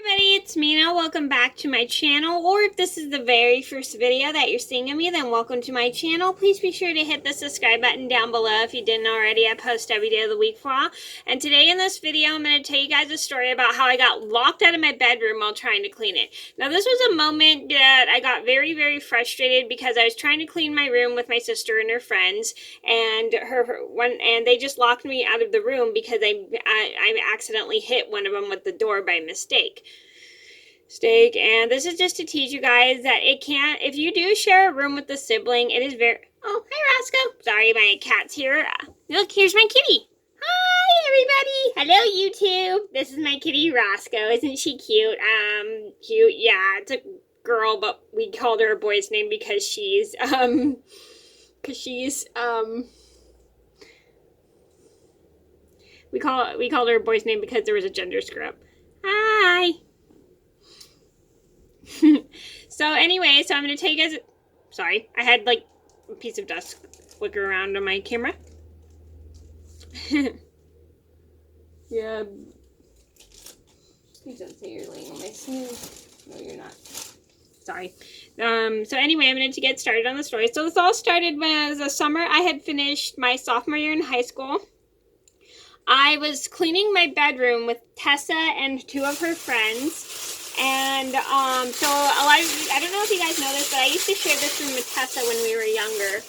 everybody, it's Mena. Welcome back to my channel, or if this is the very first video that you're seeing of me, then welcome to my channel. Please be sure to hit the subscribe button down below if you didn't already. I post every day of the week for all. And today in this video, I'm going to tell you guys a story about how I got locked out of my bedroom while trying to clean it. Now, this was a moment that I got very, very frustrated because I was trying to clean my room with my sister and her friends, and and they just locked me out of the room because I accidentally hit one of them with the door by mistake. And this is just to teach you guys that if you do share a room with a sibling, it is very... Oh, hi, Roscoe. Sorry, my cat's here. Look, here's my kitty. Hi, everybody. Hello, YouTube. This is my kitty, Roscoe. Isn't she cute? Cute. Yeah, it's a girl, but we called her a boy's name because we called her a boy's name because there was a gender screw up. Hi. So anyway, I'm going to tell you guys... Sorry, I had like a piece of dust flicker around on my camera. Yeah. Please don't say you're laying on my snooze. No, you're not. Sorry. So anyway, I'm going to get started on the story. So this all started when it was the summer. I had finished my sophomore year in high school. I was cleaning my bedroom with Tessa and two of her friends. And, so a lot of, I don't know if you guys know this, but I used to share this room with Tessa when we were younger.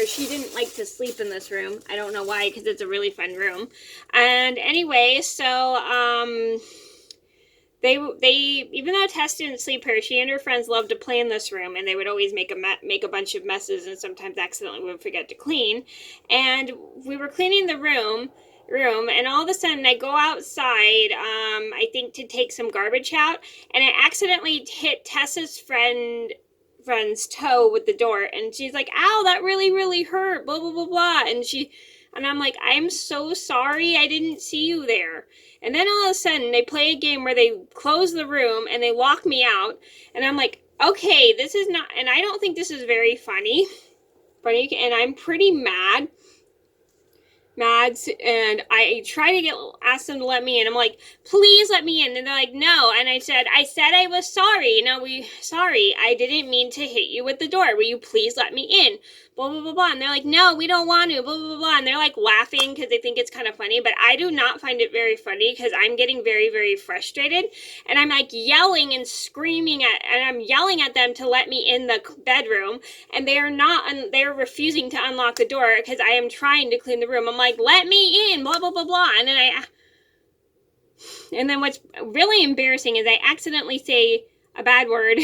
She didn't like to sleep in this room. I don't know why, because it's a really fun room. And anyway, so, even though Tess didn't sleep here, she and her friends loved to play in this room, and they would always make a bunch of messes and sometimes accidentally would forget to clean. And we were cleaning the room, and all of a sudden I go outside, I think to take some garbage out, and I accidentally hit Tessa's friend's toe with the door, and she's like, ow, that really, really hurt, blah, blah, blah, blah, and I'm like, I'm so sorry, I didn't see you there. And then all of a sudden, they play a game where they close the room, and they lock me out, and I'm like, okay, this is not, and I don't think this is very funny, and I'm pretty mad, and I try to ask them to let me in. I'm like, please let me in. And they're like, no. And I said I was sorry. No, sorry. I didn't mean to hit you with the door. Will you please let me in? Blah, blah, blah, blah. And they're like, no, we don't want to, blah, blah, blah, blah. And they're like laughing because they think it's kind of funny, but I do not find it very funny because I'm getting very, very frustrated. And I'm like yelling and screaming and I'm yelling at them to let me in the bedroom. And they're refusing to unlock the door because I am trying to clean the room. I'm like, let me in, blah, blah, blah, blah. And then what's really embarrassing is I accidentally say a bad word.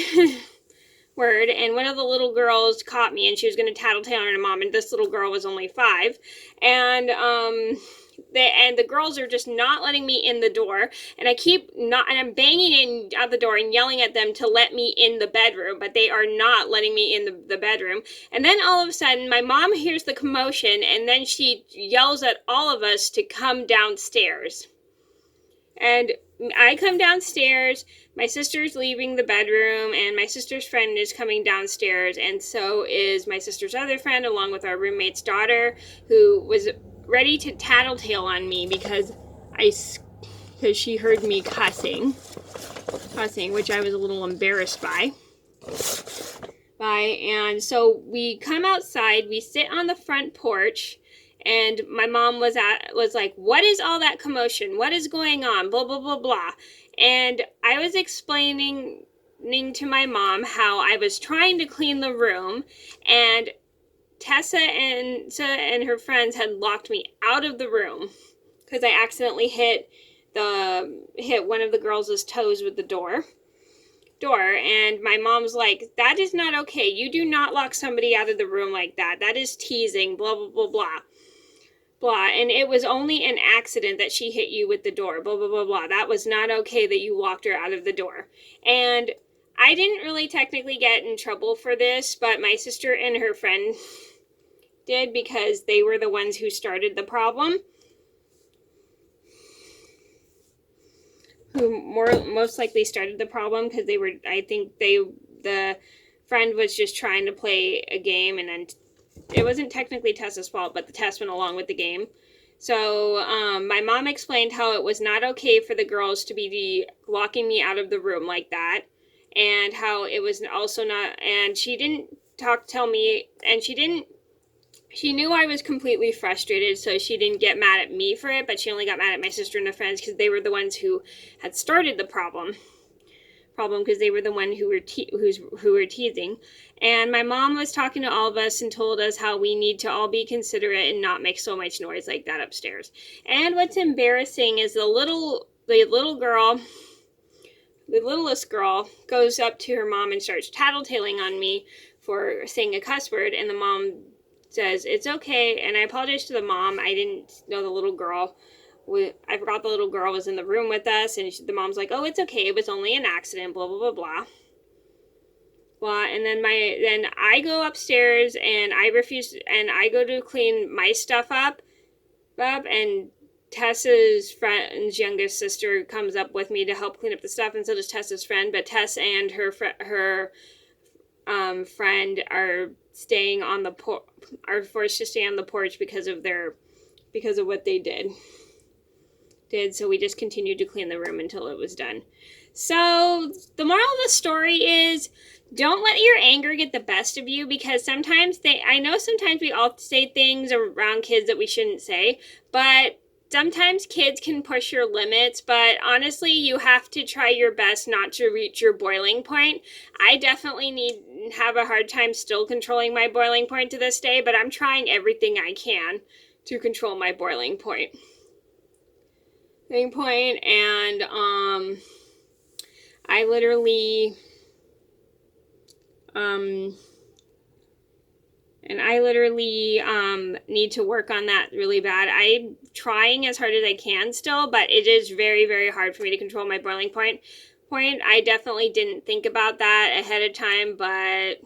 And one of the little girls caught me, and she was going to tattletale on her mom, and this little girl was only 5, and the girls are just not letting me in the door, and I'm banging in at the door and yelling at them to let me in the bedroom, but they are not letting me in the bedroom. And then all of a sudden, my mom hears the commotion, and then she yells at all of us to come downstairs. And I come downstairs, my sister's leaving the bedroom, and my sister's friend is coming downstairs, and so is my sister's other friend, along with our roommate's daughter, who was ready to tattletale on me because she heard me cussing, which I was a little embarrassed by. And so we come outside, we sit on the front porch, and my mom was like, what is all that commotion? What is going on? Blah, blah, blah, blah. And I was explaining to my mom how I was trying to clean the room, and Tessa and her friends had locked me out of the room because I accidentally hit one of the girls' toes with the door. And my mom's like, that is not okay. You do not lock somebody out of the room like that. That is teasing, blah, blah, blah, blah. Blah, and it was only an accident that she hit you with the door, blah, blah, blah, blah. That was not okay that you locked her out of the door. And I didn't really technically get in trouble for this, but my sister and her friend did because they were the ones who started the problem. Who most likely started the problem because the friend was just trying to play a game, and then it wasn't technically Tessa's fault, but the Tess went along with the game. So my mom explained how it was not okay for the girls to be locking me out of the room like that, and how it was also not, and she didn't tell me, and she knew I was completely frustrated, so she didn't get mad at me for it, but she only got mad at my sister and her friends because they were the ones who had started the problem because they were the one who were teasing. And my mom was talking to all of us and told us how we need to all be considerate and not make so much noise like that upstairs. And what's embarrassing is the little girl, the littlest girl, goes up to her mom and starts tattletaling on me for saying a cuss word, and the mom says it's okay. And I apologize to the mom. I didn't know the little girl. I forgot the little girl was in the room with us, and the mom's like, "Oh, it's okay. It was only an accident." Blah blah blah blah. Blah. And then I go upstairs and I refuse, and I go to clean my stuff up, and Tessa's friend's youngest sister comes up with me to help clean up the stuff, and so does Tessa's friend. But Tess and her friend are staying on the are forced to stay on the porch because of what they did. So we just continued to clean the room until it was done. So the moral of the story is, don't let your anger get the best of you, because sometimes I know sometimes we all say things around kids that we shouldn't say, but sometimes kids can push your limits. But honestly, you have to try your best not to reach your boiling point. I definitely have a hard time still controlling my boiling point to this day, but I'm trying everything I can to control my boiling point. And I literally need to work on that really bad. I'm trying as hard as I can still, but it is very, very hard for me to control my boiling point. I definitely didn't think about that ahead of time, but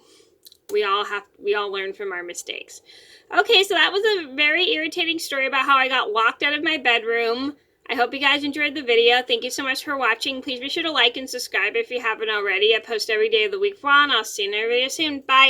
we all learn from our mistakes. Okay, so that was a very irritating story about how I got locked out of my bedroom. I hope you guys enjoyed the video. Thank you so much for watching. Please be sure to like and subscribe if you haven't already. I post every day of the week for all, and I'll see you in another video soon. Bye!